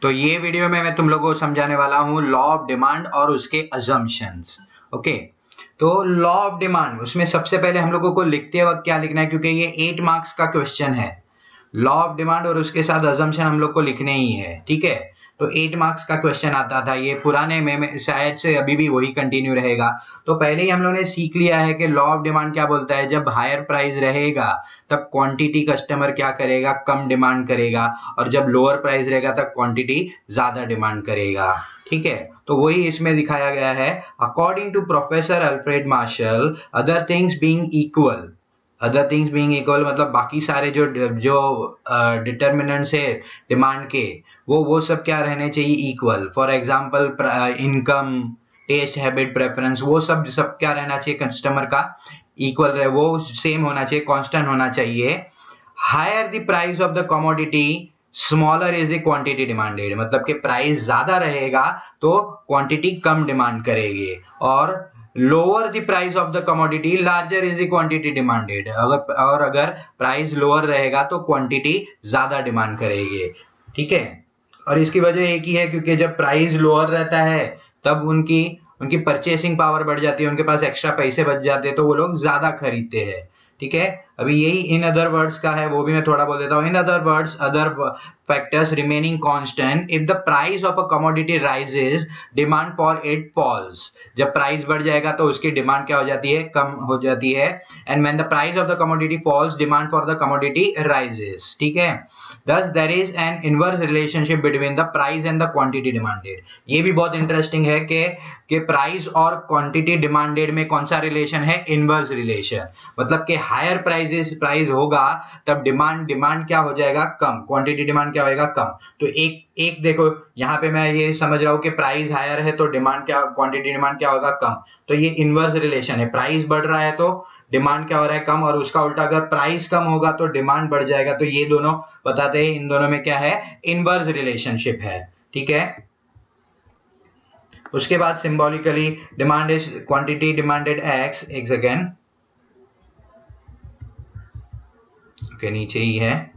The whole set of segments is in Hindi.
तो ये वीडियो में मैं तुम लोगों को समझाने वाला हूँ लॉ ऑफ डिमांड और उसके अजम्पशंस। ओके, तो लॉ ऑफ डिमांड, उसमें सबसे पहले हम लोगों को लिखते वक्त क्या लिखना है, क्योंकि ये 8 मार्क्स का क्वेश्चन है। लॉ ऑफ डिमांड और उसके साथ अजम्पशन हम लोग को लिखने ही है, ठीक है। तो 8 मार्क्स का क्वेश्चन आता था, ये पुराने में शायद से अभी भी वही कंटिन्यू रहेगा। तो पहले ही हम लोगों ने सीख लिया है कि लॉ ऑफ डिमांड क्या बोलता है, जब हायर प्राइस रहेगा तब क्वांटिटी कस्टमर क्या करेगा, कम डिमांड करेगा, और जब लोअर प्राइस रहेगा तब क्वांटिटी ज्यादा डिमांड करेगा, ठीक है। तो वही इसमें दिखाया गया है। According to professor Alfred Marshall, other things being equal, other things being equal मतलब बाकी सारे जो जो डिटर्मिनेंट्स है डिमांड के, वो सब क्या रहने चाहिए, equal. For example income, taste, habit, preference, वो सब सब क्या रहना चाहिए, कस्टमर का इक्वल रहे, वो सेम होना चाहिए, कांस्टेंट होना चाहिए। Higher the price of the commodity, smaller is the quantity demanded, मतलब कि प्राइस ज्यादा रहेगा तो क्वांटिटी कम डिमांड करेगी, और lower the price of the commodity, larger is the quantity demanded, अगर प्राइस लोअर रहेगा तो क्वांटिटी ज्यादा डिमांड करेगी, ठीक है। और इसकी वजह एक ही है, क्योंकि जब प्राइस लोअर रहता है तब उनकी उनकी परचेसिंग पावर बढ़ जाती है, उनके पास एक्स्ट्रा पैसे बच जाते हैं, तो वो लोग ज्यादा खरीदते हैं, ठीक है। अभी यही इन अदर वर्ड्स का है, वो भी मैं थोड़ा बोल देता हूँ। In other words, other factors remaining constant, if the price of a commodity rises, demand for it falls, जब प्राइस बढ़ जाएगा तो उसकी डिमांड क्या हो जाती है, कम हो जाती है। And when the price of the commodity falls, demand for the commodity rises, ठीक है। Thus there is an inverse relationship between the price and the quantity demanded. ये भी बहुत इंटरेस्टिंग है कि प्राइस और क्वांटिटी डिमांडेड में कौन सा रिलेशन है, इनवर्स रिलेशन। मतलब कि हायर प्राइस होगा तब डिमांड क्या हो जाएगा, कम, क्वांटिटी डिमांड क्या होएगा, कम। तो एक एक देखो यहाँ पे मैं ये समझ रहा हूँ कि प्राइस हायर है तो डिमांड क्या, क्वांटिटी डिमांड क्या होगा, कम। तो ये इनवर्स रिलेशन है, प्राइस बढ़ रहा है तो डिमांड क्या हो रहा है, कम, और उसका उल्टा अगर प्राइस कम होगा तो डिमांड बढ़ जाएगा। तो ये दोनों बताते हैं इन दोनों में क्या है, इनवर्स रिलेशनशिप है, ठीक है। उसके बाद symbolically, demand is quantity demanded x, एक सेकेंड, ओके नीचे ही है,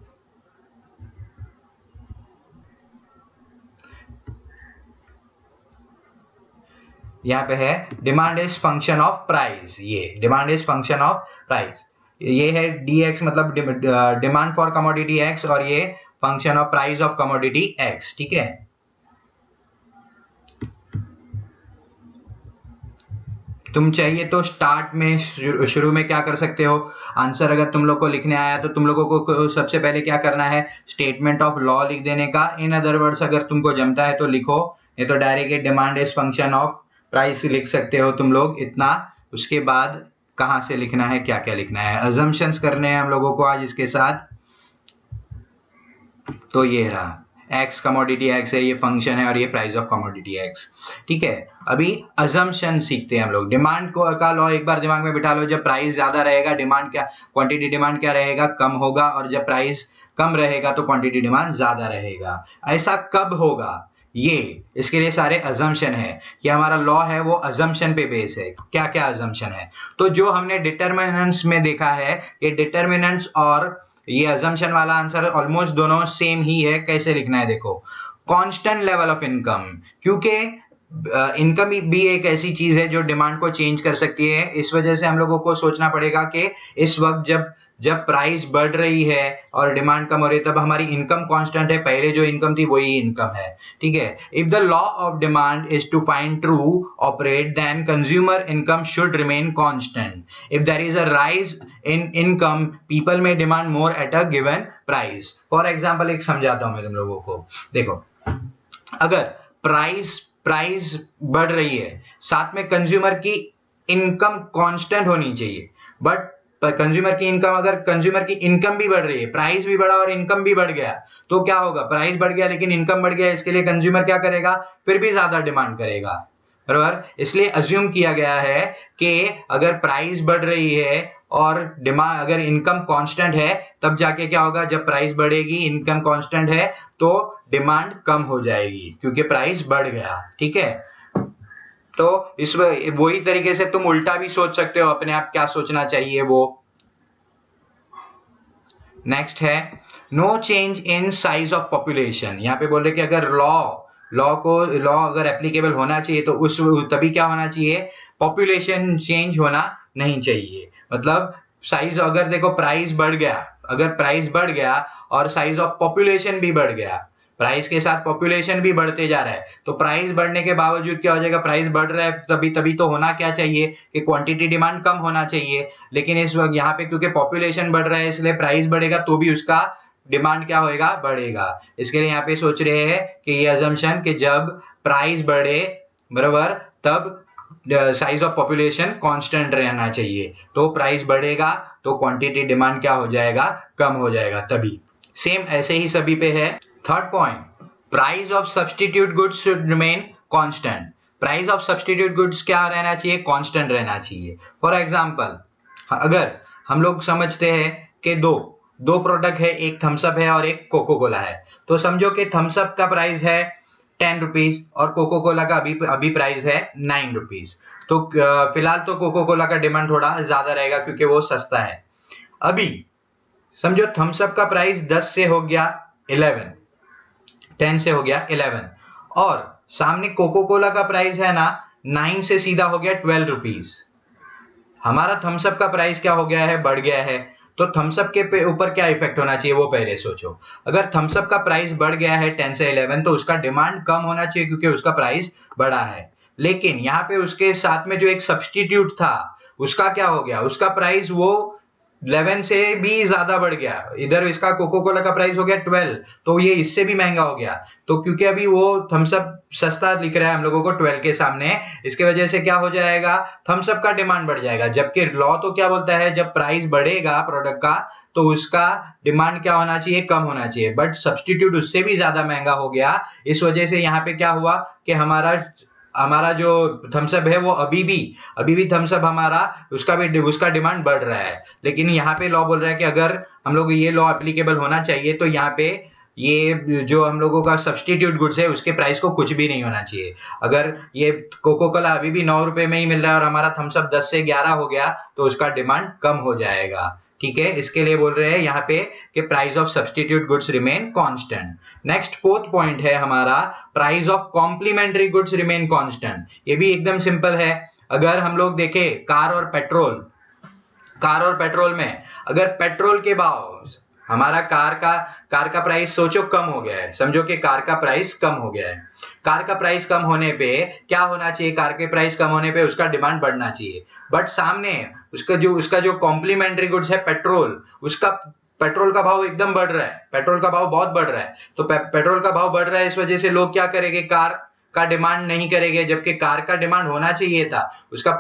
यहाँ पे है demand is function of price, ये demand is function of price, ये है dx, मतलब डिमांड फॉर कमोडिटी x, और ये function of price of commodity x, ठीक है। तुम चाहिए तो स्टार्ट में, शुरू में क्या कर सकते हो, आंसर अगर तुम लोग को लिखने आया तो तुम लोगों को सबसे पहले क्या करना है, स्टेटमेंट ऑफ लॉ लिख देने का। इन अदर वर्ड्स अगर तुमको जमता है तो लिखो, ये तो direct demand is function of price लिख सकते हो तुम लोग इतना। उसके बाद कहां से लिखना है, क्या क्या लिखना है, अजम्पशंस करने हैं हम लोगों को आज इसके साथ। तो ये रहा, एक्स कमोडिटी एक्स है, ये फंक्शन है, और ये प्राइस ऑफ कमोडिटी एक्स, ठीक है। अभी अजम्पशन सीखते हैं हम लोग। डिमांड को का लॉ एक बार दिमाग में बिठा लो, जब प्राइस ज्यादा रहेगा डिमांड क्या, क्वांटिटी डिमांड क्या रहेगा, कम होगा, और जब प्राइस कम रहेगा तो क्वांटिटी डिमांड ज्यादा रहेगा। ऐसा कब होगा, ये इसके लिए सारे अजम्पशन है कि हमारा लॉ है वो अजम्पशन पे बेस है। क्या क्या अजम्पशन है, तो जो हमने डिटर्मिनेंट्स में देखा है, ये डिटर्मिनेंट्स और ये अजम्पशन वाला आंसर ऑलमोस्ट दोनों सेम ही है। कैसे लिखना है देखो, कांस्टेंट लेवल ऑफ इनकम, क्योंकि इनकम भी एक ऐसी चीज है जो डिमांड को चेंज कर सकती है। इस वजह से हम लोगों को सोचना पड़ेगा कि इस वक्त जब जब प्राइस बढ़ रही है और डिमांड कम हो रही है तब हमारी इनकम कांस्टेंट है, पहले जो इनकम थी वही इनकम है, ठीक है। If the law of demand is to find true operate, then consumer income should remain constant. If there is a rise in income, people may demand more at a given price. For example एक समझाता हूं मैं तुम लोगों को, देखो अगर प्राइस प्राइस बढ़ रही है, साथ में कंज्यूमर की इनकम कांस्टेंट होनी चाहिए, बट कंज्यूमर की इनकम, अगर कंज्यूमर की इनकम भी बढ़ रही है, प्राइस भी बढ़ा और इनकम भी बढ़ गया, तो क्या होगा, प्राइस बढ़ गया लेकिन इनकम बढ़ गया, इसके लिए कंज्यूमर क्या करेगा, फिर भी ज्यादा डिमांड करेगा, बराबर। इसलिए अज्यूम किया गया है कि अगर प्राइस बढ़ रही है और डिमांड, अगर इनकम कांस्टेंट है, तब जाके क्या होगा, जब प्राइस बढ़ेगी, इनकम कांस्टेंट है तो डिमांड कम हो जाएगी क्योंकि प्राइस बढ़ गया, ठीक है। तो इस वही तरीके से तुम उल्टा भी सोच सकते हो, अपने आप क्या सोचना चाहिए वो। नेक्स्ट है, no change in size of population, यहाँ पे बोल रहे कि अगर लॉ अगर एप्लीकेबल होना चाहिए तो उस तभी क्या होना चाहिए, पॉपुलेशन चेंज होना नहीं चाहिए। मतलब साइज, अगर देखो प्राइस बढ़ गया, अगर प्राइस बढ़ गया और साइज ऑफ पॉपुलेशन भी बढ़ गया, प्राइस के साथ पॉपुलेशन भी बढ़ते जा रहा है, तो प्राइस बढ़ने के बावजूद क्या हो जाएगा, प्राइस बढ़ रहा है तभी तभी तो होना क्या चाहिए कि क्वांटिटी डिमांड कम होना चाहिए। लेकिन इस वक्त यहाँ पे क्योंकि पॉपुलेशन बढ़ रहा है इसलिए प्राइस बढ़ेगा तो भी उसका डिमांड क्या होएगा, बढ़ेगा। इसके लिए यहाँ पे सोच रहे हैं कि ये अजम्पशन कि जब प्राइस बढ़े बराबर तब साइज ऑफ पॉपुलेशन कांस्टेंट रहना चाहिए, तो प्राइस बढ़ेगा तो क्वांटिटी डिमांड क्या हो जाएगा, कम हो जाएगा तभी। सेम ऐसे ही सभी पे है। Third point, price of substitute goods should remain constant. Price of substitute goods क्या रहना चाहिए, कांस्टेंट रहना चाहिए। फॉर एग्जांपल, अगर हम लोग समझते हैं कि दो प्रोडक्ट है, एक थम्स अप है और एक कोको कोला है, तो समझो कि थम्स अप का प्राइस है 10 रुपीज और कोको कोला का अभी प्राइस है 9 रुपीज। तो फिलहाल तो कोको कोला का डिमांड थोड़ा ज्यादा रहेगा क्योंकि वो सस्ता है। अभी समझो थम्स अप का प्राइस 10 से हो गया 11, 10 से हो गया 11 और सामने कोको कोला का प्राइस है ना 9 से सीधा हो गया 12 रुपीज। हमारा थम्स अप का प्राइस क्या हो गया है, बढ़ गया है। तो थम्स अप के ऊपर क्या इफेक्ट होना चाहिए वो पहले सोचो। अगर थम्स अप का प्राइस बढ़ गया है 10 से 11 तो उसका डिमांड कम होना चाहिए क्योंकि उसका प्राइस बढ़ा है। लेकिन यहाँ पे उसके साथ में जो एक सब्स्टिट्यूट था उसका क्या हो गया, उसका प्राइस वो 11 से भी ज्यादा बढ़ गया। इधर इसका कोको कोला का प्राइस हो गया 12, तो ये इससे भी महंगा हो गया। तो क्योंकि अभी वो थम्स अप सस्ता दिख रहा है हम लोगों को 12 के सामने, इसके वजह से क्या हो जाएगा, थम्स अप का डिमांड बढ़ जाएगा। जबकि लॉ तो क्या बोलता है, जब प्राइस बढ़ेगा प्रोडक्ट का तो उसका डिमांड क्या होना चाहिए, कम होना चाहिए। बट सब्स्टिट्यूट उससे भी ज्यादा महंगा हो गया, इस वजह से यहाँ पे क्या हुआ कि हमारा जो थम्स अप है वो अभी भी थम्स अप हमारा उसका डिमांड बढ़ रहा है। लेकिन यहाँ पे लॉ बोल रहा है कि अगर हम लोग ये लॉ एप्लीकेबल होना चाहिए तो यहाँ पे ये जो हम लोगों का सब्स्टिट्यूट गुड्स है उसके प्राइस को कुछ भी नहीं होना चाहिए। अगर ये कोको कोला अभी भी 9 रुपए में ही मिल रहा है और हमारा थम्स अप 10 से 11 हो गया तो उसका डिमांड कम हो जाएगा। ठीक है, इसके लिए बोल रहे हैं यहाँ पे कि price of substitute goods remain constant. Next fourth point है हमारा, price of complementary goods remain constant. ये भी एकदम सिंपल है। अगर हम लोग देखें कार और पेट्रोल में अगर पेट्रोल के भाव, हमारा कार का प्राइस सोचो कम हो गया है, समझो कि कार का प्राइस कम हो गया है। कार का प्राइस कम होने पे क्या होना चाहिए, कार के प्राइस कम होने पे उसका डिमांड बढ़ना चाहिए। बट सामने उसका जो कॉम्प्लीमेंट्री गुड्स है पेट्रोल, उसका पेट्रोल का भाव एकदम बढ़ रहा है, पेट्रोल का भाव बहुत बढ़ रहा है। तो पेट्रोल का भाव बढ़ रहा है, इस वजह से लोग क्या करेंगे, कार का डिमांड नहीं करेंगे। जबकि कार का डिमांड होना चाहिए था, उसका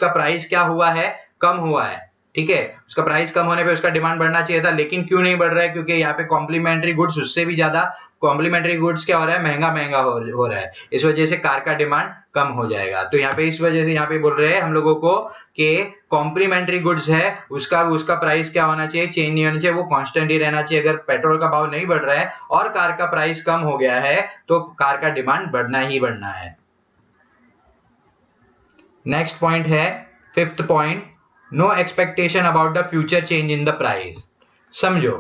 प्राइस क्या हुआ है, कम हुआ है। ठीक है, उसका प्राइस कम होने पे उसका डिमांड बढ़ना चाहिए था, लेकिन क्यों नहीं बढ़ रहा है, क्योंकि यहाँ पे कॉम्प्लीमेंट्री गुड्स उससे भी ज्यादा, कॉम्प्लीमेंट्री गुड्स क्या हो रहा है, महंगा हो रहा है। इस वजह से कार का डिमांड कम हो जाएगा। तो यहाँ पे इस वजह से यहाँ पे बोल रहे हैं हम लोगों को कि कॉम्प्लीमेंट्री गुड्स है उसका प्राइस क्या होना चाहिए, चेंज नहीं होना चाहिए, वो कांस्टेंट ही रहना चाहिए। अगर पेट्रोल का भाव नहीं बढ़ रहा है और कार का प्राइस कम हो गया है तो कार का डिमांड बढ़ना ही बढ़ना है। नेक्स्ट पॉइंट है fifth point, no expectation about the future change in the price. समझो,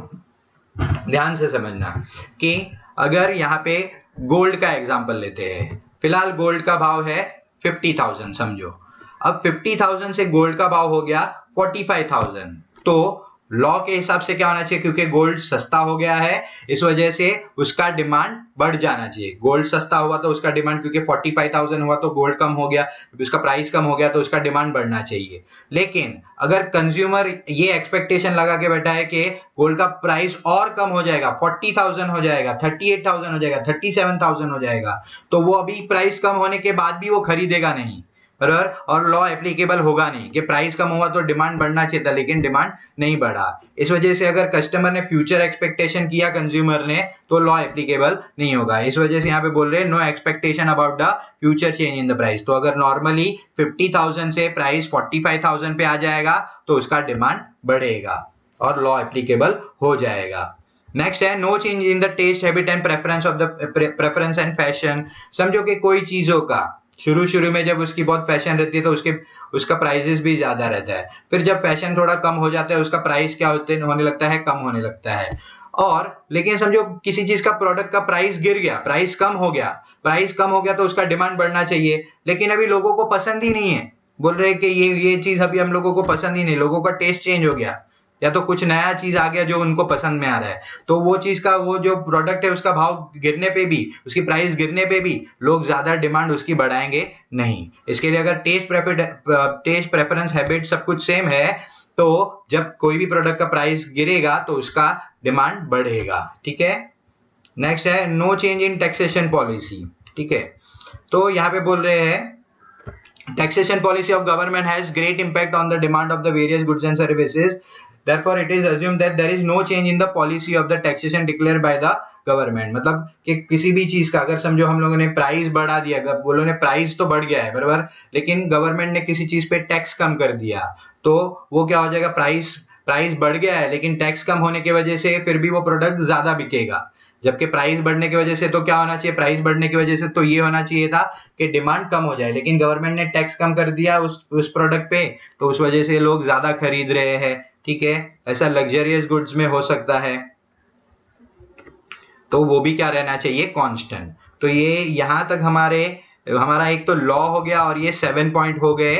ध्यान से समझना कि अगर यहाँ पे गोल्ड का एग्जांपल लेते हैं। फिलहाल गोल्ड का भाव है 50,000 समझो। अब 50,000 से गोल्ड का भाव हो गया 45,000, तो लॉ के हिसाब से क्या होना चाहिए, क्योंकि गोल्ड सस्ता हो गया है इस वजह से उसका डिमांड बढ़ जाना चाहिए। गोल्ड सस्ता हुआ तो उसका डिमांड, क्योंकि 45,000 हुआ तो गोल्ड कम हो गया, उसका प्राइस कम हो गया तो उसका डिमांड बढ़ना चाहिए। लेकिन अगर कंज्यूमर ये एक्सपेक्टेशन लगा के बैठा है कि गोल्ड का प्राइस और कम हो जाएगा, 40,000 हो जाएगा, 38,000 हो जाएगा, 37,000 हो जाएगा, तो वो अभी प्राइस कम होने के बाद भी वो खरीदेगा नहीं, बराबर। और लॉ एप्लीकेबल होगा नहीं कि प्राइस कम हुआ तो डिमांड बढ़ना चाहिए था लेकिन डिमांड नहीं बढ़ा। इस वजह से अगर कस्टमर ने फ्यूचर एक्सपेक्टेशन किया कंज्यूमर ने तो लॉ एप्लीकेबल नहीं होगा। इस वजह से यहाँ पे बोल रहे हैं no expectation about the future change in the price. तो अगर नॉर्मली 50,000 से प्राइस 45,000 पे आ जाएगा तो उसका डिमांड बढ़ेगा और लॉ एप्लीकेबल हो जाएगा। नेक्स्ट है no change in the taste habit and preference and fashion. समझो कि कोई चीजों का शुरू में जब उसकी बहुत फैशन रहती है तो उसका प्राइसेस भी ज्यादा रहता है। फिर जब फैशन थोड़ा कम हो जाता है उसका प्राइस क्या होने लगता है, कम होने लगता है। और लेकिन समझो किसी चीज का प्रोडक्ट का प्राइस गिर गया, प्राइस कम हो गया, तो उसका डिमांड बढ़ना चाहिए, लेकिन अभी लोगों को पसंद ही नहीं है, बोल रहे हैं कि ये चीज अभी हम लोगों को पसंद ही नहीं, लोगों का टेस्ट चेंज हो गया, या तो कुछ नया चीज आ गया जो उनको पसंद में आ रहा है, तो वो चीज का वो जो प्रोडक्ट है उसका भाव गिरने पे भी, उसकी प्राइस गिरने पे भी लोग ज्यादा डिमांड उसकी बढ़ाएंगे नहीं। इसके लिए अगर टेस्ट प्रेफरेंस हैबिट सब कुछ सेम है, तो जब कोई भी प्रोडक्ट का प्राइस गिरेगा तो उसका डिमांड बढ़ेगा। ठीक है, नेक्स्ट है no change in taxation policy. ठीक है, तो यहाँ पे बोल रहे हैं taxation policy of government has great impact on the demand of the various goods and services, therefore it is assumed that there is no change in the policy of the taxation declared by the government। मतलब कि किसी भी चीज का अगर समझो हम लोगों ने प्राइस बढ़ा दिया, बोलो ने प्राइस तो बढ़ गया है बराबर, लेकिन गवर्नमेंट ने किसी चीज पे टैक्स कम कर दिया, तो वो क्या हो जाएगा, प्राइस बढ़ गया है लेकिन टैक्स कम होने की वजह से फिर भी वो प्रोडक्ट ज्यादा बिकेगा, जबकि प्राइस बढ़ने की वजह से तो क्या होना चाहिए, प्राइस बढ़ने की वजह से तो ये होना चाहिए था कि डिमांड कम हो जाए, लेकिन गवर्नमेंट ने टैक्स कम कर दिया उस प्रोडक्ट पे, तो उस वजह से लोग ज्यादा खरीद रहे हैं। ठीक है, ऐसा लग्जरियस गुड्स में हो सकता है, तो वो भी क्या रहना चाहिए, कांस्टेंट। तो ये यहां तक हमारा एक तो लॉ हो गया, और ये 7 पॉइंट हो गए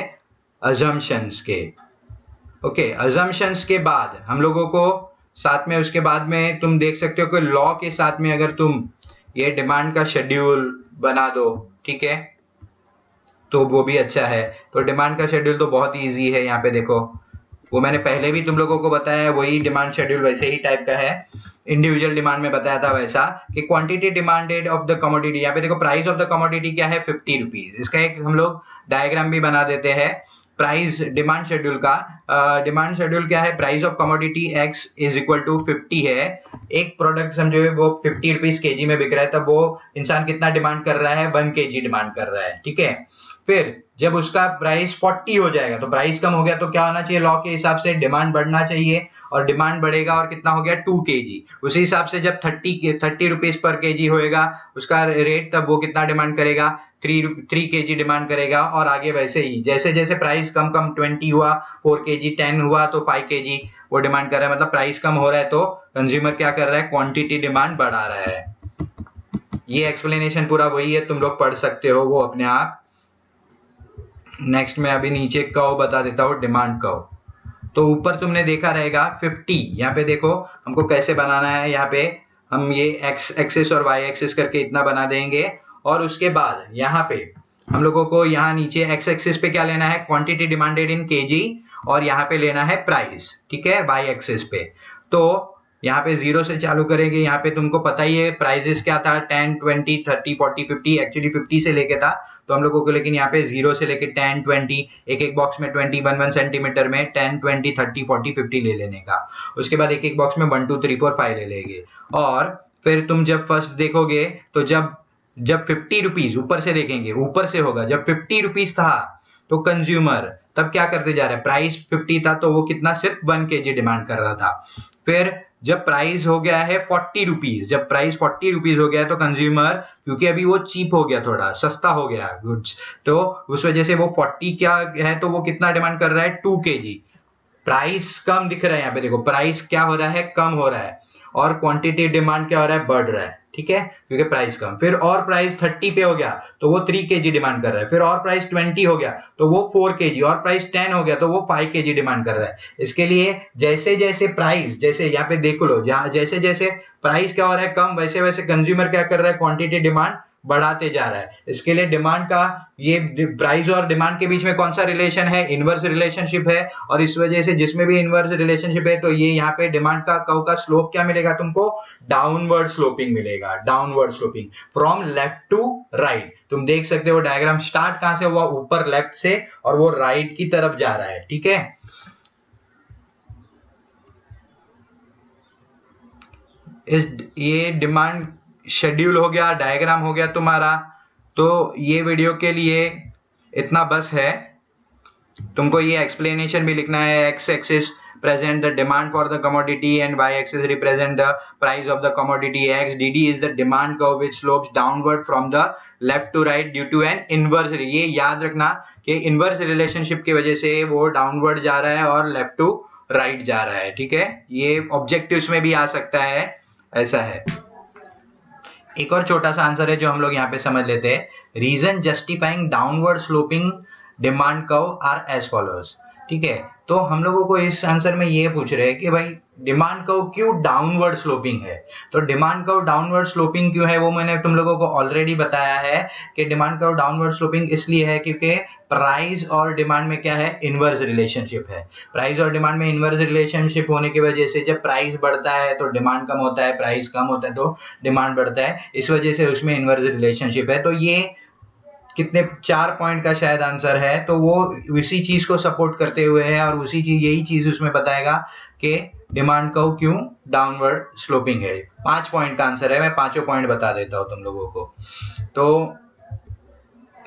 अजम्पशंस के। ओके, अजम्पशंस के बाद हम लोगों को साथ में उसके बाद में तुम देख सकते हो कि लॉ के साथ में अगर तुम ये डिमांड का शेड्यूल बना दो, ठीक है, तो वो भी अच्छा है। तो डिमांड का शेड्यूल तो बहुत इजी है, यहाँ पे देखो, वो मैंने पहले भी तुम लोगों को बताया है, वही डिमांड शेड्यूल वैसे ही टाइप का है, इंडिविजुअल डिमांड में बताया था वैसा, कि quantity demanded of the commodity, यहाँ पे देखो प्राइस ऑफ द कमोडिटी क्या है, 50 रुपीज। इसका एक हम लोग डायग्राम भी बना देते हैं प्राइस डिमांड शेड्यूल का। डिमांड शेड्यूल क्या है, price of commodity x is equal to 50 है, एक प्रोडक्ट समझो वो 50 रुपीज केजी में बिक रहा है, तब वो इंसान कितना डिमांड कर रहा है, 1 kg डिमांड कर रहा है। ठीक है, फिर जब उसका प्राइस 40 हो जाएगा, तो प्राइस कम हो गया, तो क्या होना चाहिए, लॉ के हिसाब से डिमांड बढ़ना चाहिए, और डिमांड बढ़ेगा और कितना हो गया, 2 kg। उसी हिसाब से जब 30 रुपीज पर केजी होएगा उसका रेट, तब वो कितना डिमांड करेगा, 3 kg डिमांड करेगा, और आगे वैसे ही जैसे जैसे प्राइस कम 20 हुआ, 4 kg, 10 हुआ तो 5 kg वो डिमांड कर रहा है, मतलब प्राइस कम हो रहा है तो कंज्यूमर क्या कर रहा है, क्वांटिटी डिमांड बढ़ा रहा है। ये एक्सप्लेनेशन पूरा वही है, तुम लोग पढ़ सकते हो वो अपने आप। नेक्स्ट में अभी नीचे कर्व बता देता हूँ, डिमांड कर्व। तो ऊपर तुमने देखा रहेगा 50, यहाँ पे देखो हमको कैसे बनाना है, यहाँ पे हम ये x एक्सिस और y एक्सिस करके इतना बना देंगे, और उसके बाद यहाँ पे हम लोगों को यहाँ नीचे x एक्सिस पे क्या लेना है, क्वांटिटी डिमांडेड इन केजी, और यहाँ पे लेना है प्राइस। ठीक है, y एक्सिस पे तो यहाँ पे 0 से चालू करेंगे, यहाँ पे तुमको पता ही है प्राइजेस क्या था, 10, 20, 30, 40, 50, एक्चुअली 50 से लेके था तो हम लोगों को, लेकिन यहाँ पे 0 से लेके 10, 20, एक एक बॉक्स में 20, 1 सेंटीमीटर में 10, 20, 30, 40, 50 ले लेने का। उसके बाद एक एक बॉक्स में 1, 2, 3, 4, 5 ले लेंगे, और फिर तुम जब फर्स्ट देखोगे तो जब 50 रुपीज ऊपर से देखेंगे, ऊपर से होगा, जब 50 रुपीज था तो कंज्यूमर तब क्या करते जा रहा है, प्राइस 50 था तो वो कितना, सिर्फ 1 kg डिमांड कर रहा था। फिर जब प्राइस हो गया है 40 रुपीज, जब प्राइस 40 रुपीज हो गया है तो कंज्यूमर, क्योंकि अभी वो चीप हो गया, थोड़ा सस्ता हो गया गुड्स, तो उस वजह से वो 40 क्या है, तो वो कितना डिमांड कर रहा है, 2 kg। प्राइस कम दिख रहा है, यहाँ पे देखो प्राइस क्या हो रहा है, कम हो रहा है, और क्वांटिटी डिमांड क्या हो रहा है, बढ़ रहा है। ठीक है, क्योंकि प्राइस कम। फिर और प्राइस 30 पे हो गया तो वो 3 kg डिमांड कर रहा है, फिर और प्राइस 20 हो गया तो वो 4 kg, और प्राइस 10 हो गया तो वो 5 kg डिमांड कर रहा है। इसके लिए जैसे जैसे प्राइस, जैसे यहाँ पे देख लो, जहां जैसे जैसे प्राइस क्या हो रहा है कम, वैसे वैसे कंज्यूमर क्या कर रहा है, क्वांटिटी डिमांड बढ़ाते जा रहा है। इसके लिए डिमांड का, ये प्राइस और डिमांड के बीच में कौन सा रिलेशन है, इनवर्स रिलेशनशिप है, और इस वजह से जिसमें भी इनवर्स रिलेशनशिप है तो ये यहाँ पे डिमांड का कर्व का स्लोप क्या मिलेगा तुमको, डाउनवर्ड स्लोपिंग मिलेगा, downward sloping from left to right. तुम देख सकते हो डायग्राम स्टार्ट कहां से हुआ, ऊपर लेफ्ट से, और वो राइट की तरफ जा रहा है। ठीक है, ये डिमांड शेड्यूल हो गया, डायग्राम हो गया तुम्हारा। तो ये वीडियो के लिए इतना बस है, तुमको ये एक्सप्लेनेशन भी लिखना है, x axis present the demand for the commodity and y axis represent the price of the commodity x, dd is the demand curve which slopes downward from the left to right due to an inverse, ये याद रखना कि inverse relationship की वजह से वो downward जा रहा है और left to right जा रहा है। ठीक है, ये ऑब्जेक्टिव्स में भी आ सकता है, ऐसा है। एक और छोटा सा आंसर है जो हम लोग यहाँ पे समझ लेते हैं, reason justifying downward sloping demand curve are as follows. ठीक है, तो हम लोगों को इस आंसर में ये पूछ रहे हैं कि भाई डिमांड कर्व क्यों डाउनवर्ड स्लोपिंग है। तो डिमांड कर्व डाउनवर्ड स्लोपिंग क्यों है वो मैंने तुम लोगों को ऑलरेडी बताया है कि डिमांड कर्व डाउनवर्ड स्लोपिंग इसलिए है क्योंकि प्राइस और डिमांड में क्या है, इनवर्स रिलेशनशिप है। प्राइस और डिमांड में इनवर्स रिलेशनशिप होने की वजह से जब प्राइस बढ़ता है तो डिमांड कम होता है, प्राइस कम होता है तो डिमांड बढ़ता है, इस वजह से उसमें इनवर्स रिलेशनशिप है। तो ये कितने 4 पॉइंट का शायद आंसर है, तो वो उसी चीज को सपोर्ट करते हुए है और उसी चीज यही चीज उसमें बताएगा कि डिमांड कर्व क्यों डाउनवर्ड स्लोपिंग है। 5 पॉइंट का आंसर है, मैं पांचों पॉइंट बता देता हूं तुम लोगों को। तो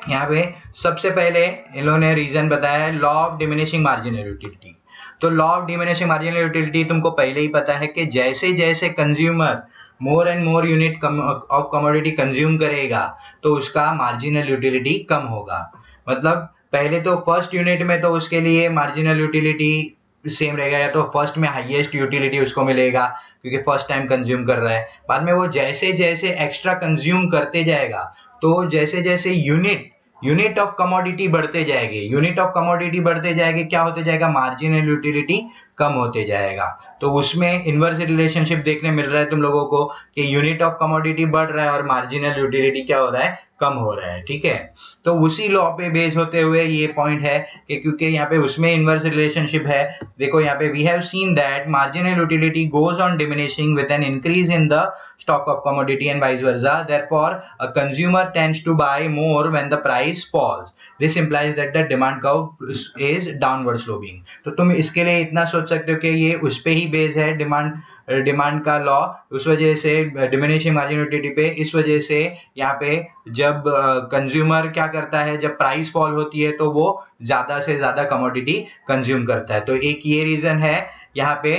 यहाँ पे सबसे पहले इन्होंने रीजन बताया है law of diminishing marginal utility. तो law of diminishing marginal utility तुमको पहले ही पता है कि जैसे जैसे consumer more and more unit of commodity consume करेगा तो उसका मार्जिनल यूटिलिटी कम होगा। मतलब पहले तो फर्स्ट यूनिट में तो उसके लिए मार्जिनल यूटिलिटी सेम रहेगा, या तो फर्स्ट में हाईएस्ट यूटिलिटी उसको मिलेगा क्योंकि फर्स्ट टाइम कंज्यूम कर रहा है। बाद में वो जैसे जैसे एक्स्ट्रा कंज्यूम करते जाएगा तो जैसे जैसे यूनिट ऑफ कमोडिटी बढ़ते जाएंगे, यूनिट ऑफ कमोडिटी बढ़ते जाएंगे, क्या होते जाएगा, मार्जिनल यूटिलिटी कम होते जाएगा। तो उसमें इनवर्स रिलेशनशिप देखने मिल रहा है तुम लोगों को कि यूनिट ऑफ कमोडिटी बढ़ रहा है और मार्जिनल यूटिलिटी क्या हो रहा है, कम हो रहा है। ठीक है, तो उसी लॉ पे बेस होते हुए ये पॉइंट है कि क्योंकि यहाँ पे उसमें इनवर्स रिलेशनशिप है। देखो यहाँ पे we have seen that marginal utility goes on diminishing with an increase in the stock of commodity and vice versa. Therefore, a consumer tends to buy more when the price falls. This implies that the demand curve is downward sloping. तो तुम इसके लिए इतना सोच सकते हो कि ये उस पे ही बेस है, डिमांड का लॉ, उस वजह से डिमिनिशिंग मार्जिनल यूटिलिटी पे। इस वजह से यहाँ पे जब कंज्यूमर क्या करता है, जब प्राइस फॉल होती है तो वो ज्यादा से ज्यादा कमोडिटी कंज्यूम करता है। तो एक ये रीजन है यहाँ पे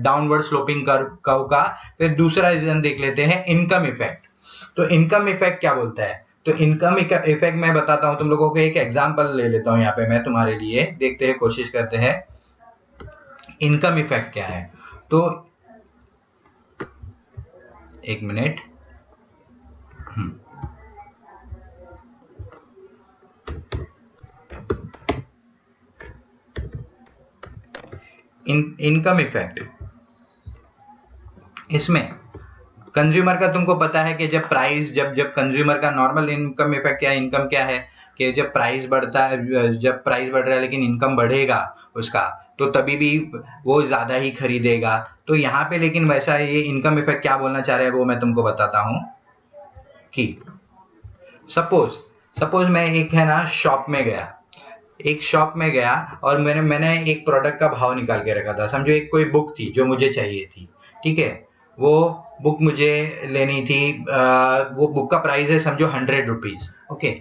डाउनवर्ड स्लोपिंग कर्व का। फिर दूसरा रीजन देख लेते हैं इनकम इफेक्ट। तो इनकम इफेक्ट क्या बोलता है, तो इनकम इफेक्ट मैं बताता हूं तुम लोगों को, एक एग्जांपल ले लेता हूं यहाँ पे मैं तुम्हारे लिए, देखते हैं, कोशिश करते हैं इनकम इफेक्ट क्या है। तो एक मिनट, इनकम इफेक्ट, इसमें कंज्यूमर का तुमको पता है कि जब प्राइस जब कंज्यूमर का नॉर्मल इनकम इफेक्ट क्या है, इनकम क्या है कि जब प्राइस बढ़ता है, जब प्राइस बढ़ रहा है लेकिन इनकम बढ़ेगा उसका, तो तभी भी वो ज्यादा ही खरीदेगा। तो यहाँ पे लेकिन वैसा ये इनकम इफेक्ट क्या बोलना चाह रहे हैं वो मैं तुमको बताता हूं कि सपोज मैं एक है ना शॉप में गया और मैंने एक प्रोडक्ट का भाव निकाल के रखा था। समझो एक कोई बुक थी जो मुझे चाहिए थी, ठीक है, वो बुक मुझे लेनी थी, वो बुक का प्राइस है समझो 100 रुपीज, ओके।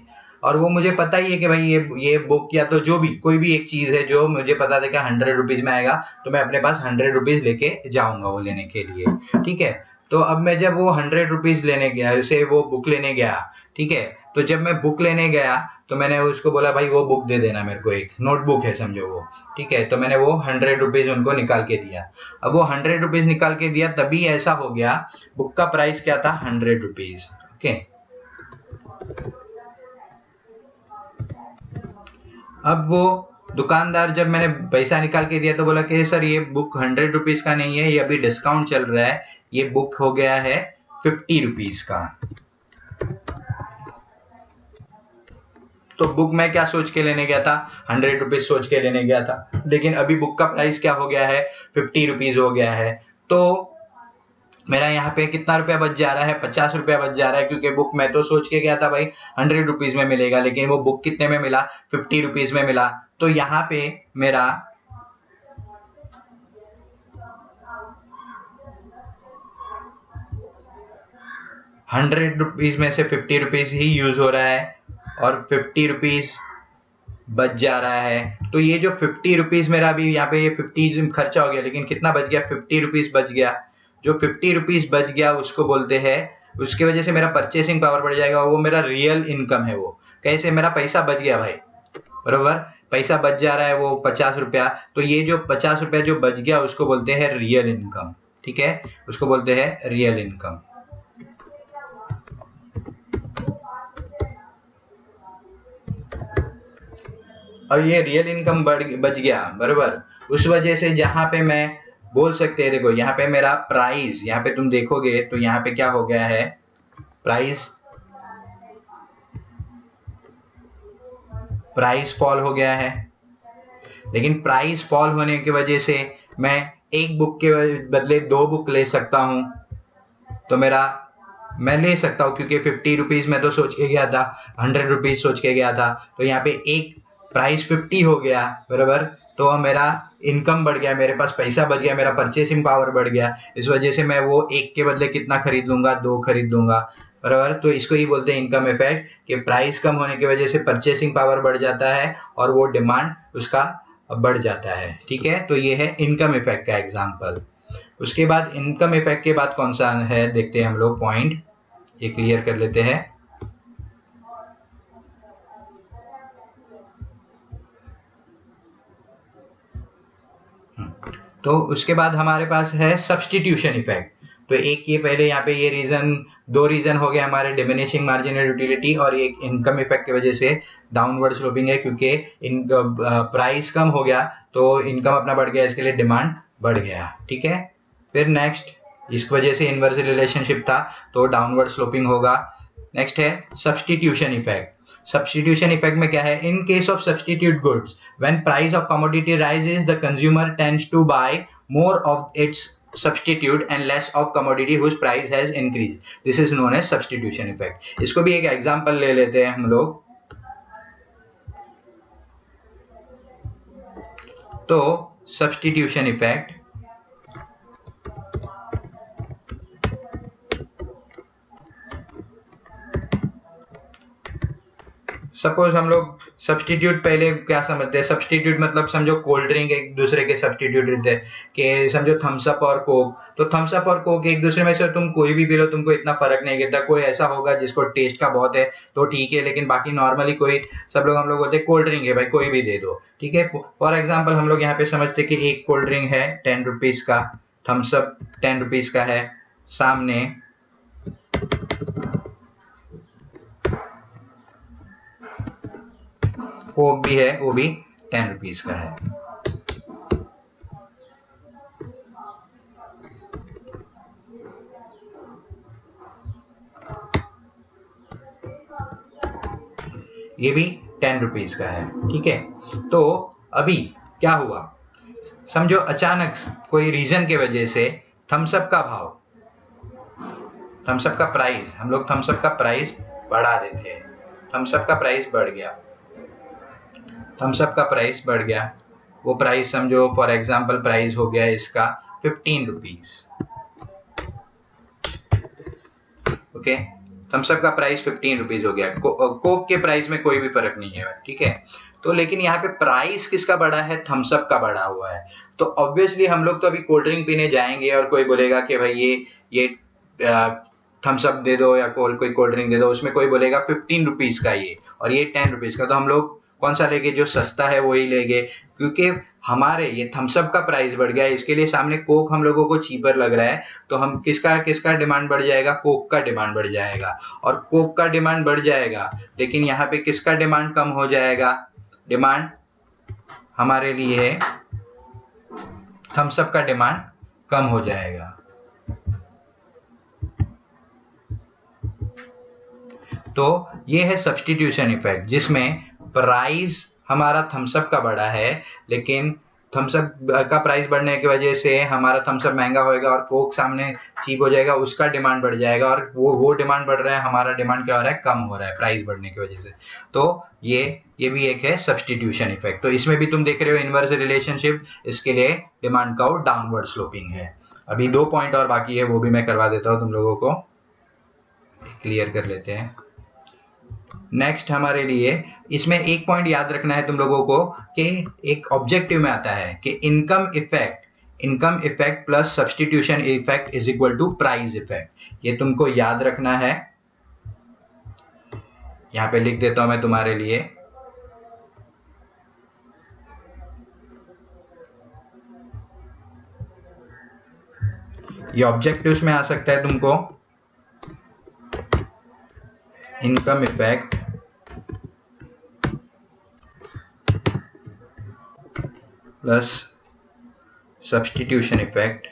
और वो मुझे पता ही है कि भाई ये बुक या तो जो भी कोई भी एक चीज है जो मुझे पता था कि 100 रुपीज में आएगा, तो मैं अपने पास 100 रुपीज लेके जाऊंगा वो लेने के लिए, ठीक है। तो अब मैं जब वो 100 रुपीज लेने गया, उसे वो बुक लेने गया, ठीक है, तो जब मैं बुक लेने गया तो मैंने उसको बोला भाई वो बुक दे देना मेरे को, एक नोटबुक है समझो वो, ठीक है। तो मैंने वो 100 रुपीज उनको निकाल के दिया। अब वो 100 रुपीज निकाल के दिया, तभी ऐसा हो गया, बुक का प्राइस क्या था, 100 रुपीज, ओके। अब वो दुकानदार जब मैंने पैसा निकाल के दिया तो बोला कि सर ये बुक 100 रुपीज का नहीं है, ये अभी डिस्काउंट चल रहा है, ये बुक हो गया है 50 रुपीज का। तो बुक मैं क्या सोच के लेने गया था, 100 रुपीज सोच के लेने गया था, लेकिन अभी बुक का प्राइस क्या हो गया है, 50 रुपीज हो गया है। तो मेरा यहाँ पे कितना रुपया बच जा रहा है, 50 रुपया बच जा रहा है, क्योंकि बुक मैं तो सोच के गया था भाई 100 रुपीज में मिलेगा, लेकिन वो बुक कितने में मिला, 50 रुपीज में मिला। तो यहाँ पे मेरा ₹100 में से 50 रुपीज ही यूज हो रहा है और 50 रुपीज बच जा रहा है। तो ये जो 50 रुपीज मेरा अभी यहाँ पे ये 50 खर्चा हो गया, लेकिन कितना बच गया, 50 रुपीज बच गया। जो 50 रुपीज बच गया उसको बोलते हैं, उसकी वजह से मेरा परचेसिंग पावर बढ़ जाएगा, वो मेरा रियल इनकम है। वो कैसे, मेरा पैसा बच गया भाई, बरोबर, पैसा बच जा रहा है वो 50 रुपया। तो ये जो 50 रुपया जो बच गया उसको बोलते हैं रियल इनकम, ठीक है, उसको बोलते हैं रियल इनकम। और ये रियल इनकम बच गया बराबर, उस वजह से जहां पे मैं बोल सकते हैं, देखो यहाँ पे मेरा प्राइस, यहाँ पे तुम देखोगे तो यहाँ पे क्या हो गया है, प्राइस फॉल हो गया है। लेकिन प्राइस फॉल होने की वजह से मैं एक बुक के बदले 2 बुक ले सकता हूं, तो मैं ले सकता हूं क्योंकि 50 रुपीज में तो सोच के गया था, 100 रुपीज सोच के गया था, तो यहाँ पे एक प्राइस 50 हो गया बराबर, तो मेरा इनकम बढ़ गया, मेरे पास पैसा बच गया, मेरा परचेसिंग पावर बढ़ गया। इस वजह से मैं वो एक के बदले कितना खरीद लूंगा, 2 खरीद लूंगा बराबर। तो इसको ही बोलते हैं इनकम इफेक्ट, कि प्राइस कम होने की वजह से परचेसिंग पावर बढ़ जाता है और वो डिमांड उसका बढ़ जाता है। ठीक है, तो ये है इनकम इफेक्ट का एग्जांपल। उसके बाद इनकम इफेक्ट के बाद कौन सा है देखते हैं हम लोग, पॉइंट ये क्लियर कर लेते हैं। तो उसके बाद हमारे पास है सब्स्टिट्यूशन इफेक्ट। तो एक ये पहले यहाँ पे ये रीजन, 2 रीजन हो गए हमारे, डिमिनिशिंग मार्जिनल यूटिलिटी और एक इनकम इफेक्ट की वजह से डाउनवर्ड स्लोपिंग है, क्योंकि इन प्राइस कम हो गया तो इनकम अपना बढ़ गया, इसके लिए डिमांड बढ़ गया। ठीक है, फिर नेक्स्ट इस वजह से इनवर्स रिलेशनशिप था तो डाउनवर्ड स्लोपिंग होगा। नेक्स्ट है सब्स्टिट्यूशन इफेक्ट। सब्स्टिट्यूशन इफेक्ट में क्या है, in case of substitute goods when price of commodity rises the consumer tends to buy more of its substitute and less of commodity whose price has increased. This is known as substitution effect. इसको भी एक एग्जांपल ले लेते हैं हम लोग। तो substitution effect, सपोज हम लोग सब्सटीट्यूट पहले क्या समझते हैं, सब्सटीट्यूट मतलब समझो कोल्ड ड्रिंक एक दूसरे के सब्सटीट्यूट रहते हैं, कि समझो थम्स अप और कोक, तो थम्स अप और कोक एक दूसरे में से तुम कोई भी पी लो, तुमको इतना फर्क नहीं गिरता। कोई ऐसा होगा जिसको टेस्ट का बहुत है तो ठीक है, लेकिन बाकी नॉर्मली कोई, सब लोग हम लोग बोलते हैं कोल्ड ड्रिंक है भाई कोई भी दे दो। ठीक है, फॉर एग्जाम्पल हम लोग यहाँ पे समझते कि एक कोल्ड ड्रिंक है 10 रुपीज का, थम्स अप 10 रुपीज का है, सामने कोक भी है, वो भी 10 रुपीज का है। ये भी 10 रुपीज का है। ठीक है, तो अभी क्या हुआ, समझो अचानक कोई रीजन के वजह से थम्सअप का भाव, थम्सअप का प्राइस, हम लोग थम्सअप का प्राइस बढ़ा देते हैं, थम्सअप का प्राइस बढ़ गया, थम्सअप का प्राइस बढ़ गया, वो प्राइस समझो फॉर एग्जांपल प्राइस हो गया इसका 15 रुपीज। ओके, थम्सअप का प्राइस 15 रुपीज हो गया, कोक के प्राइस में कोई भी फर्क नहीं है। ठीक है, तो लेकिन यहाँ पे प्राइस किसका बढ़ा है, थम्सअप का बढ़ा हुआ है। तो ऑब्वियसली हम लोग तो अभी कोल्ड ड्रिंक पीने जाएंगे और कोई बोलेगा कि भाई ये थम्सअप दे दो या कोई कोल्ड ड्रिंक दे दो, उसमें कोई बोलेगा 15 रुपीज का ये और ये 10 रुपीज का, तो हम लोग कौन सा लेंगे, जो सस्ता है वही लेंगे, क्योंकि हमारे ये थम्सअप का प्राइस बढ़ गया है, इसके लिए सामने कोक हम लोगों को चीपर लग रहा है, तो हम किसका किसका डिमांड बढ़ जाएगा, कोक का डिमांड बढ़ जाएगा। और कोक का डिमांड बढ़ जाएगा, लेकिन यहाँ पे किसका डिमांड कम हो जाएगा, डिमांड हमारे लिए थम्सअप का डिमांड कम हो जाएगा। तो ये है सब्स्टिट्यूशन इफेक्ट, जिसमें प्राइस हमारा थम्सअप का बढ़ा है, लेकिन थम्सअप का प्राइस बढ़ने की वजह से हमारा थम्सअप महंगा होएगा और कोक सामने चीप हो जाएगा, उसका डिमांड बढ़ जाएगा, और वो डिमांड बढ़ रहा है, हमारा डिमांड क्या हो रहा है, कम हो रहा है प्राइस बढ़ने की वजह से। तो ये भी एक है सब्स्टिट्यूशन इफेक्ट। तो इसमें भी तुम देख रहे हो इनवर्स रिलेशनशिप, इसके लिए डिमांड का डाउनवर्ड स्लोपिंग है। अभी 2 पॉइंट और बाकी है, वो भी मैं करवा देता हूं तुम लोगों को, क्लियर कर लेते हैं। नेक्स्ट हमारे लिए इसमें एक पॉइंट याद रखना है तुम लोगों को, कि एक ऑब्जेक्टिव में आता है कि income effect plus substitution effect is equal to price effect. ये तुमको याद रखना है, यहां पे लिख देता हूं मैं तुम्हारे लिए। ये ऑब्जेक्टिव्स में आ सकता है तुमको, income effect plus substitution effect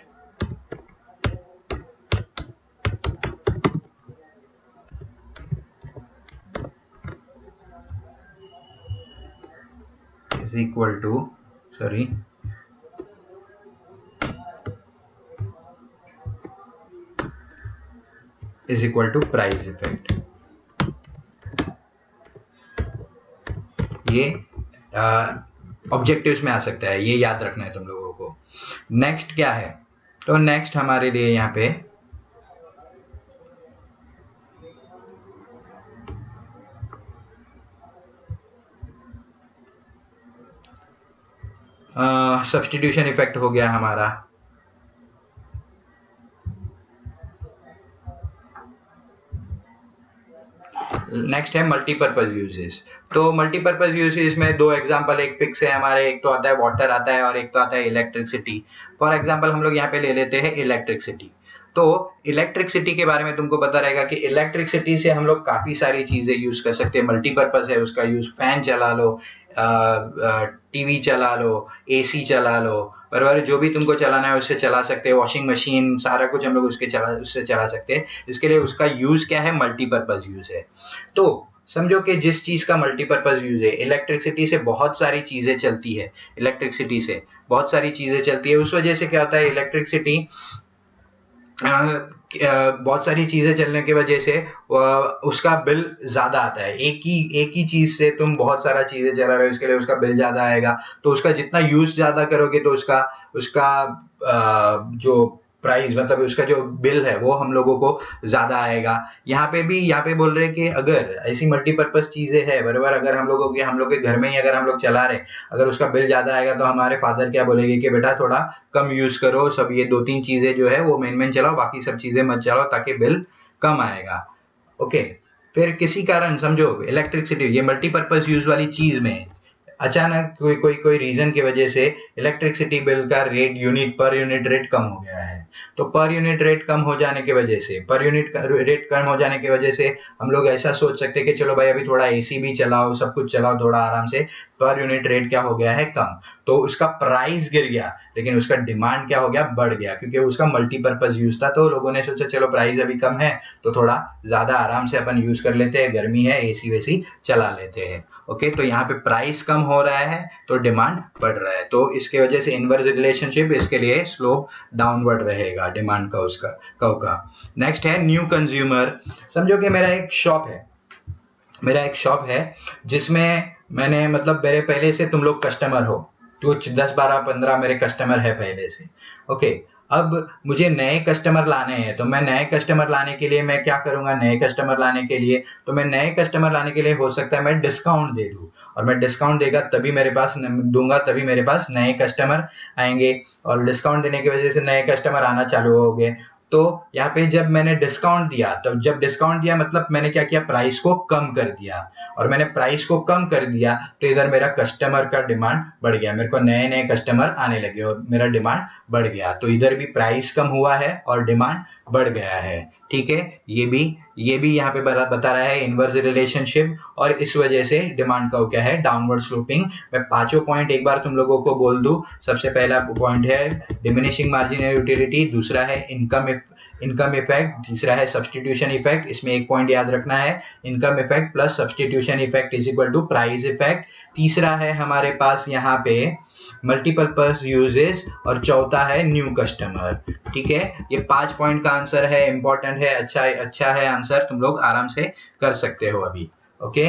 is equal to price effect. ये ऑब्जेक्टिव्स में आ सकता है, ये याद रखना है तुम लोगों को। नेक्स्ट क्या है, तो नेक्स्ट हमारे लिए यहाँ पे सब्स्टिट्यूशन इफेक्ट हो गया हमारा। नेक्स्ट है मल्टीपर्पज यूजेस। तो मल्टीपर्पज यूजेस में दो एग्जांपल एक फिक्स है हमारे, एक तो आता है वाटर आता है और एक तो आता है इलेक्ट्रिसिटी। फॉर एग्जांपल हम लोग यहाँ पे ले लेते हैं इलेक्ट्रिसिटी। तो इलेक्ट्रिसिटी के बारे में तुमको पता रहेगा कि इलेक्ट्रिसिटी से हम लोग काफी सारी चीजें यूज कर सकते हैं। मल्टीपर्पज है उसका यूज, फैन चला लो, टीवी चला लो, एसी चला लो, बराबर जो भी तुमको चलाना है उससे चला सकते हैं। वॉशिंग मशीन, सारा कुछ हम लोग उससे चला सकते हैं। इसके लिए उसका यूज क्या है, मल्टीपर्पज यूज है। तो समझो कि जिस चीज का मल्टीपर्पज यूज है, इलेक्ट्रिसिटी से बहुत सारी चीजें चलती है, इलेक्ट्रिसिटी से बहुत सारी चीजें चलती है। उस वजह से क्या होता है, इलेक्ट्रिसिटी बहुत सारी चीजें चलने की वजह से उसका बिल ज्यादा आता है। एक ही चीज से तुम बहुत सारा चीजें चला रहे हो, इसके लिए उसका बिल ज्यादा आएगा। तो उसका जितना यूज ज्यादा करोगे तो उसका जो प्राइस मतलब उसका जो बिल है वो हम लोगों को ज्यादा आएगा। यहाँ पे बोल रहे हैं कि अगर ऐसी मल्टीपर्पज चीजें है, बराबर, अगर हम लोग के घर में ही अगर हम लोग चला रहे, अगर उसका बिल ज्यादा आएगा तो हमारे फादर क्या बोलेंगे कि बेटा थोड़ा कम यूज करो, सब ये 2-3 चीजें जो है वो मेन चलाओ, बाकी सब चीजें मत चलाओ ताकि बिल कम आएगा। ओके, फिर किसी कारण समझो इलेक्ट्रिसिटी ये मल्टीपर्पज यूज वाली चीज में अचानक कोई रीजन की वजह से इलेक्ट्रिसिटी बिल का रेट पर यूनिट रेट कम हो गया है। तो पर यूनिट रेट कम हो जाने की वजह से हम लोग ऐसा सोच सकते हैं कि चलो भाई अभी थोड़ा एसी भी चलाओ, सब कुछ चलाओ थोड़ा आराम से, पर यूनिट रेट क्या हो गया है, कम। तो उसका प्राइस गिर गया लेकिन उसका डिमांड क्या हो गया, बढ़ गया, क्योंकि उसका मल्टीपर्पज यूज था। तो लोगों ने सोचा चलो प्राइस अभी कम है तो थोड़ा ज्यादा आराम से अपन यूज कर लेते हैं, गर्मी है एसी वेसी चला लेते हैं। ओके, तो यहाँ पे प्राइस कम हो रहा है तो डिमांड बढ़ रहा है। तो इसके वजह से इनवर्स रिलेशनशिप इसके लिए स्लोप डाउनवर्ड रहेगा डिमांड का, उसका कर्व का। नेक्स्ट है न्यू कंज्यूमर। समझो कि मेरा एक शॉप है जिसमें मैंने मतलब मेरे पहले से तुम लोग कस्टमर हो, कुछ 10-12-15 मेरे कस्टमर है पहले से। ओके, अब मुझे नए कस्टमर लाने हैं, तो मैं नए कस्टमर लाने के लिए मैं क्या करूंगा, नए कस्टमर लाने के लिए हो सकता है मैं डिस्काउंट दे दूं, और मैं डिस्काउंट तभी मेरे पास नए कस्टमर आएंगे, और डिस्काउंट देने की वजह से नए कस्टमर आना चालू हो गए। तो यहाँ पे जब मैंने डिस्काउंट दिया, तब जब डिस्काउंट दिया मतलब मैंने क्या किया, प्राइस को कम कर दिया, और मैंने प्राइस को कम कर दिया तो इधर मेरा कस्टमर का डिमांड बढ़ गया, मेरे को नए नए कस्टमर आने लगे और मेरा डिमांड बढ़ गया। तो इधर भी प्राइस कम हुआ है और डिमांड बढ़ गया है। ठीक है, ये भी यहाँ पे बता रहा है इनवर्स रिलेशनशिप, और इस वजह से डिमांड का क्या है, डाउनवर्ड स्लोपिंग। मैं पांचों पॉइंट एक बार तुम लोगों को बोल दूं। सबसे पहला पॉइंट है डिमिनिशिंग मार्जिनल यूटिलिटी, दूसरा है इनकम इफेक्ट, तीसरा है सब्स्टिट्यूशन इफेक्ट। इसमें एक पॉइंट याद रखना है, income effect plus substitution effect is equal to price effect. तीसरा है हमारे पास यहाँ पे मल्टीपर्पज यूजेस, और चौथा है न्यू कस्टमर। ठीक है, ये 5 पॉइंट का आंसर है, इंपॉर्टेंट है, अच्छा है आंसर, तुम लोग आराम से कर सकते हो अभी। ओके।